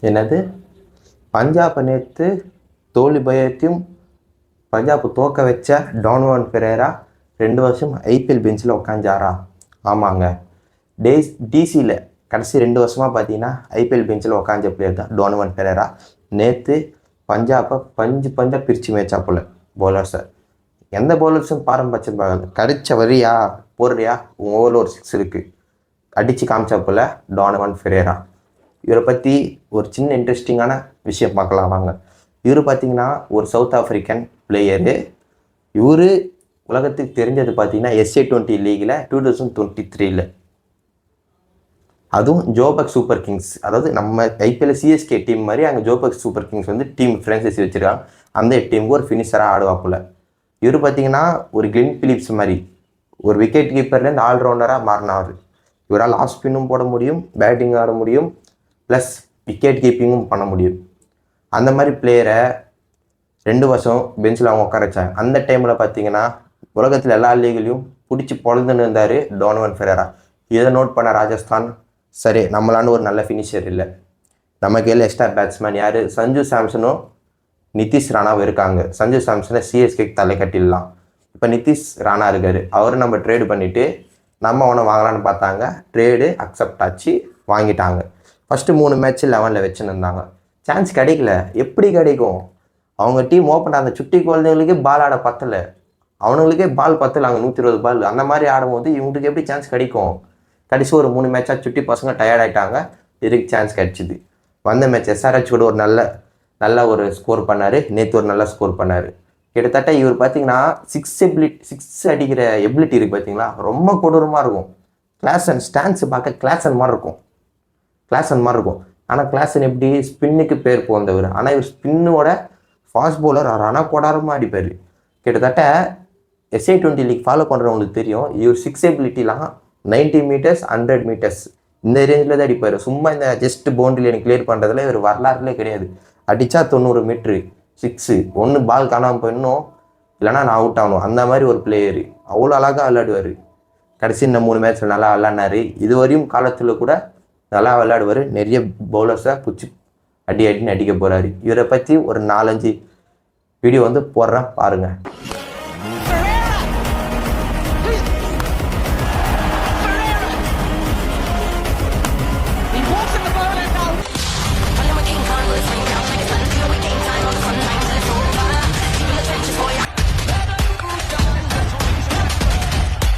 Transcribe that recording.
என்னது பஞ்சாப் நேற்று தோல்வி பயத்தையும் பஞ்சாப் தோக்க வச்ச டோனோவன் பெரேரா 2 வருஷம் ஐபிஎல் பெஞ்சில் உட்காந்தாரா? ஆமாங்க. டிசியில் கடைசி 2 வருஷமாக பார்த்தீங்கன்னா ஐபிஎல் பெஞ்சில் உட்காந்த பிளேயர் தான் டோனோவன் பெரேரா. நேற்று பஞ்சாப்பை பஞ்சாக பிரித்து மேய்ச்சா போல பவுலர்ஸை. எந்த பவுலர்ஸும் பாரம்பரியம் பார்க்கல. கடிச்ச வரியா போடுறியா உங்கள் ஓவரில் ஒரு 6 இருக்குது அடித்து காமிச்சா போல டோனோவன் பெரேரா. இவரை பற்றி ஒரு சின்ன இன்ட்ரெஸ்டிங்கான விஷயம் பார்க்கலாம் வாங்க. இவர் பார்த்தீங்கன்னா ஒரு சவுத் ஆஃப்ரிக்கன் பிளேயரு. இவர் உலகத்துக்கு தெரிஞ்சது பார்த்தீங்கன்னா SA20 லீகில் 2023 அதுவும் ஜோபக் சூப்பர் கிங்ஸ், அதாவது நம்ம ஐபிஎல் சிஎஸ்கே டீம் மாதிரி அங்கே ஜோபக் சூப்பர் கிங்ஸ் வந்து டீம் ஃப்ரான்ச்சைசி வச்சுருக்காங்க. அந்த டீமுக்கு ஒரு ஃபினிஷராக ஆடுவாப்புல. இவர் பார்த்தீங்கன்னா ஒரு கிளென் பிலிப்ஸ் மாதிரி ஒரு விக்கெட் கீப்பர்லேருந்து ஆல்ரவுண்டராக மாறினார். இவரால் ஆஃப் ஸ்பின்னும் போட முடியும், பேட்டிங் ஆட முடியும், ப்ளஸ் விக்கெட் கீப்பிங்கும் பண்ண முடியும். அந்த மாதிரி பிளேயரை 2 வருஷம் பெஞ்சில் அவங்க உட்கார வச்சாங்க. அந்த டைமில் பார்த்தீங்கன்னா உலகத்தில் எல்லா லீக்லையும் பிடிச்சி பொழுதுன்னு இருந்தார் டோனோவன் பெரேரா. இதை நோட் பண்ண ராஜஸ்தான், சரி நம்மளான்னு ஒரு நல்ல ஃபினிஷர் இல்லை, நம்ம கையில் எக்ஸ்ட்ரா பேட்ஸ்மேன் யார், சஞ்சு சாம்சனும் நிதிஷ் ராணாவும் இருக்காங்க. சஞ்சு சாம்சனை சிஎஸ்கேக்கு தலை கட்டிடலாம். இப்போ நிதிஷ் ராணா இருக்கார், அவரை நம்ம ட்ரேடு பண்ணிவிட்டு நம்ம அவனை வாங்கலான்னு பார்த்தாங்க. ட்ரேடு அக்செப்ட் ஆச்சு, வாங்கிட்டாங்க. ஃபஸ்ட்டு 3 மேட்ச் 11ல் வச்சுன்னு இருந்தாங்க. சான்ஸ் கிடைக்கல. எப்படி கிடைக்கும்? அவங்க டீம் ஓப்பன் அந்த சுட்டி குழந்தைங்களுக்கே பால் ஆட பத்தலை, அவனுங்களுக்கே பால் பத்தலை. அங்கே 120 பால் அந்த மாதிரி ஆடும்போது இவங்களுக்கு எப்படி சான்ஸ் கிடைக்கும்? கடைசி ஒரு 3 மேட்சாக சுட்டி பசங்க டயர்ட் ஆகிட்டாங்க. இதுக்கு சான்ஸ் கிடச்சிது. வந்த மேட்ச் SRH கூட ஒரு நல்ல ஒரு ஸ்கோர் பண்ணார். நேற்று ஒரு நல்ல ஸ்கோர் பண்ணார். கிட்டத்தட்ட இவர் பார்த்தீங்கன்னா 6 அடிக்கிற எபிலிட்டி இருக்குது பார்த்தீங்களா, ரொம்ப கொடூரமாக இருக்கும். கிளாசன் ஸ்டான்ஸ் பார்க்க கிளாசன் மாதிரி இருக்கும். ஆனால் கிளாசன் எப்படி ஸ்பின்னுக்கு பேர் போந்தவர். ஆனால் இவர் ஸ்பின்னோட ஃபாஸ்ட் பவுலர் ரணக்கோடாரமாக அடிப்பார். கிட்டத்தட்ட SA20 லீக் ஃபாலோ பண்ணுறவங்களுக்கு தெரியும். இவர் 6 எபிலிட்டிலாம் 90 மீட்டர்ஸ் 100 மீட்டர்ஸ் இந்த ரேஞ்சில் தான் அடிப்பார். சும்மா இந்த ஜஸ்ட் பவுண்டரி எனக்கு கிளியர் பண்ணுறதுல இவர் வரலாறுலே கிடையாது. அடித்தா 90 மீட்ரு 6, ஒன்று பால் காணாமல் போயிடணும், இல்லைனா நான் அவுட் ஆகணும். அந்த மாதிரி ஒரு பிளேயரு. அவ்வளோ அழகாக விளையாடுவார். கடைசி இந்த 3 மேட்ச்சில் நல்லா விளையாடினார். இதுவரையும் காலத்தில் கூட நல்லா விளையாடுவார். நிறைய பவுலர்ஸை பிடிச்சி அடின்னு அடிக்க போகிறாரு. இவரை பற்றி ஒரு 4-5 வீடியோ வந்து போடுறேன் பாருங்கள்.